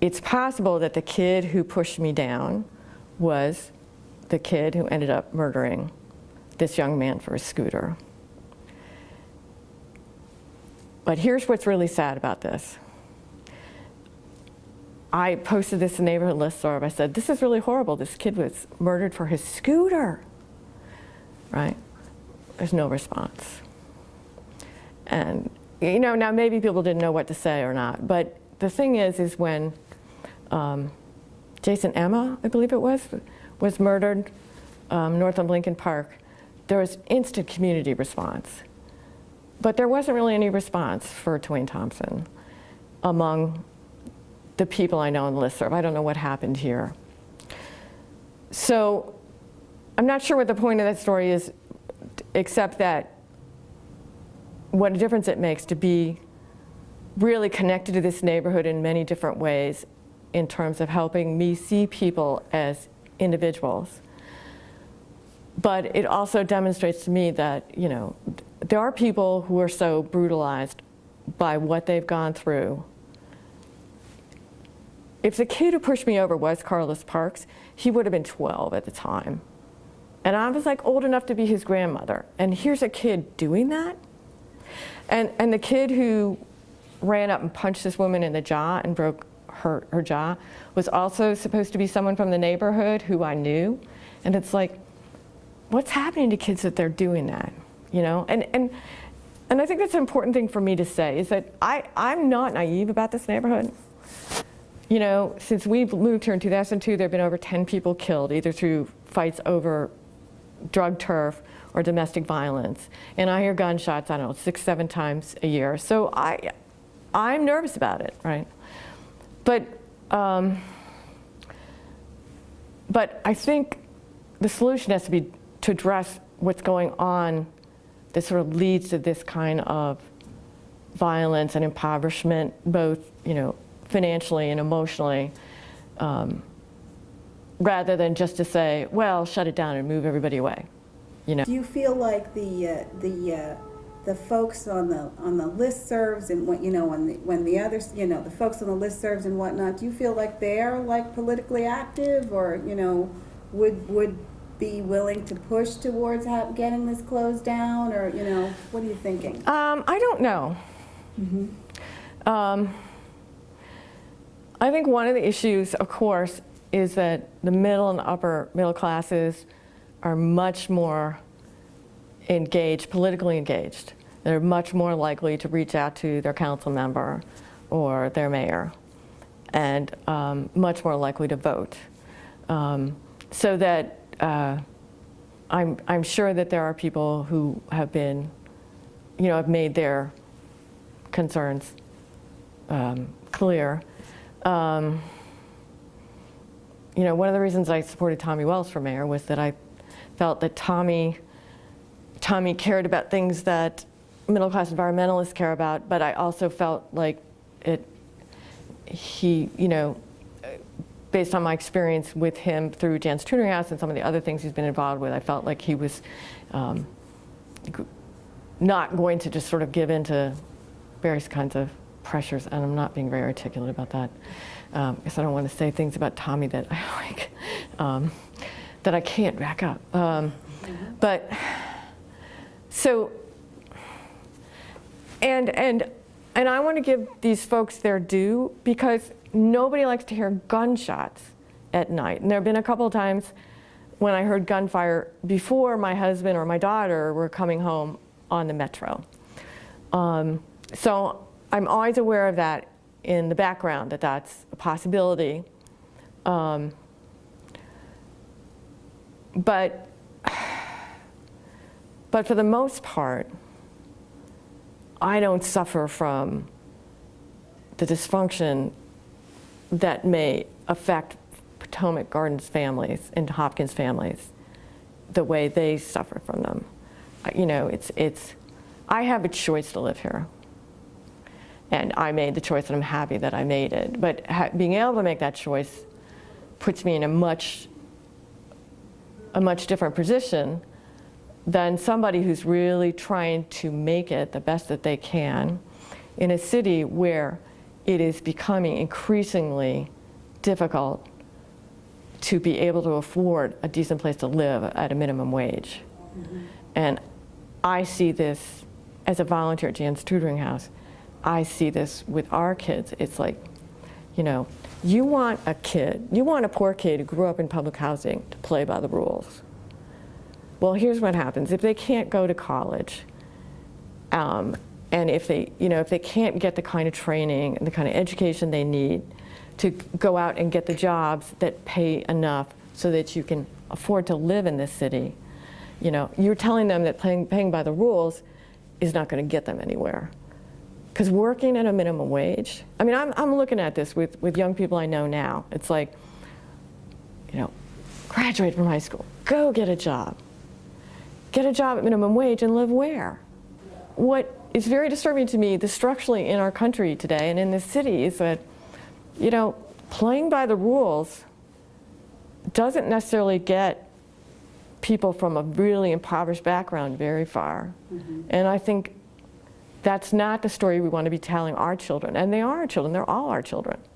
it's possible that the kid who pushed me down was the kid who ended up murdering this young man for a scooter. But here's what's really sad about this. I posted this in the neighborhood listserv. I said, this is really horrible. This kid was murdered for his scooter, right? There's no response. And, you know, now maybe people didn't know what to say or not, but the thing is when Jason Emma, I believe it was murdered north of Lincoln Park, there was instant community response. But there wasn't really any response for Twain Thompson among the people I know in the listserv. I don't know what happened here. So I'm not sure what the point of that story is, except that what a difference it makes to be really connected to this neighborhood in many different ways in terms of helping me see people as individuals. But it also demonstrates to me that, you know, there are people who are so brutalized by what they've gone through. If the kid who pushed me over was Carlos Parks, he would have been 12 at the time. And I was like old enough to be his grandmother. And here's a kid doing that? And the kid who ran up and punched this woman in the jaw and broke her jaw was also supposed to be someone from the neighborhood who I knew. And it's like, what's happening to kids that they're doing that? You know? And I think that's an important thing for me to say, is that I'm not naive about this neighborhood. You know, since we moved here in 2002, there have been over 10 people killed, either through fights over drug turf or domestic violence. And I hear gunshots, I don't know, 6, 7 times a year. So I'm nervous about it, right? But I think the solution has to be to address what's going on that sort of leads to this kind of violence and impoverishment, both, you know, financially and emotionally, rather than just to say, well, shut it down and move everybody away, you know. Do you feel like the folks on the listservs and what, you know, when the others, you know, the folks on the listservs and whatnot, do you feel like they're like politically active, or, you know, would be willing to push towards getting this closed down, or, you know, what are you thinking? I don't know. Mm-hmm. I think one of the issues, of course, is that the middle and upper middle classes are much more engaged, politically engaged. They're much more likely to reach out to their council member or their mayor, and much more likely to vote. So that I'm sure that there are people who have been, you know, have made their concerns clear. You know, one of the reasons I supported Tommy Wells for mayor was that I felt that Tommy cared about things that middle-class environmentalists care about, but I also felt like he, you know, based on my experience with him through Jan's Tutoring House and some of the other things he's been involved with, I felt like he was not going to just sort of give in to various kinds of pressures, and I'm not being very articulate about that, because I don't want to say things about Tommy that I like, that I can't back up. But so, and I want to give these folks their due, because nobody likes to hear gunshots at night. And there have been a couple of times when I heard gunfire before my husband or my daughter were coming home on the metro. So I'm always aware of that in the background, that that's a possibility. But for the most part, I don't suffer from the dysfunction that may affect Potomac Gardens families and Hopkins families the way they suffer from them. You know, I have a choice to live here. And I made the choice, and I'm happy that I made it. But being able to make that choice puts me in a much different position than somebody who's really trying to make it the best that they can in a city where it is becoming increasingly difficult to be able to afford a decent place to live at a minimum wage. And I see this as a volunteer at Jan's Tutoring House. I see this with our kids. It's like, you know, you want a poor kid who grew up in public housing to play by the rules. Well, here's what happens. If they can't go to college, and if they can't get the kind of training and the kind of education they need to go out and get the jobs that pay enough so that you can afford to live in this city, you know, you're telling them that paying by the rules is not going to get them anywhere. Because working at a minimum wage, I mean, I'm looking at this with young people I know now. It's like, you know, graduate from high school, go get a job. Get a job at minimum wage and live where? What is very disturbing to me, structurally in our country today and in this city, is that, you know, playing by the rules doesn't necessarily get people from a really impoverished background very far. And I think that's not the story we want to be telling our children. And they are our children, they're all our children.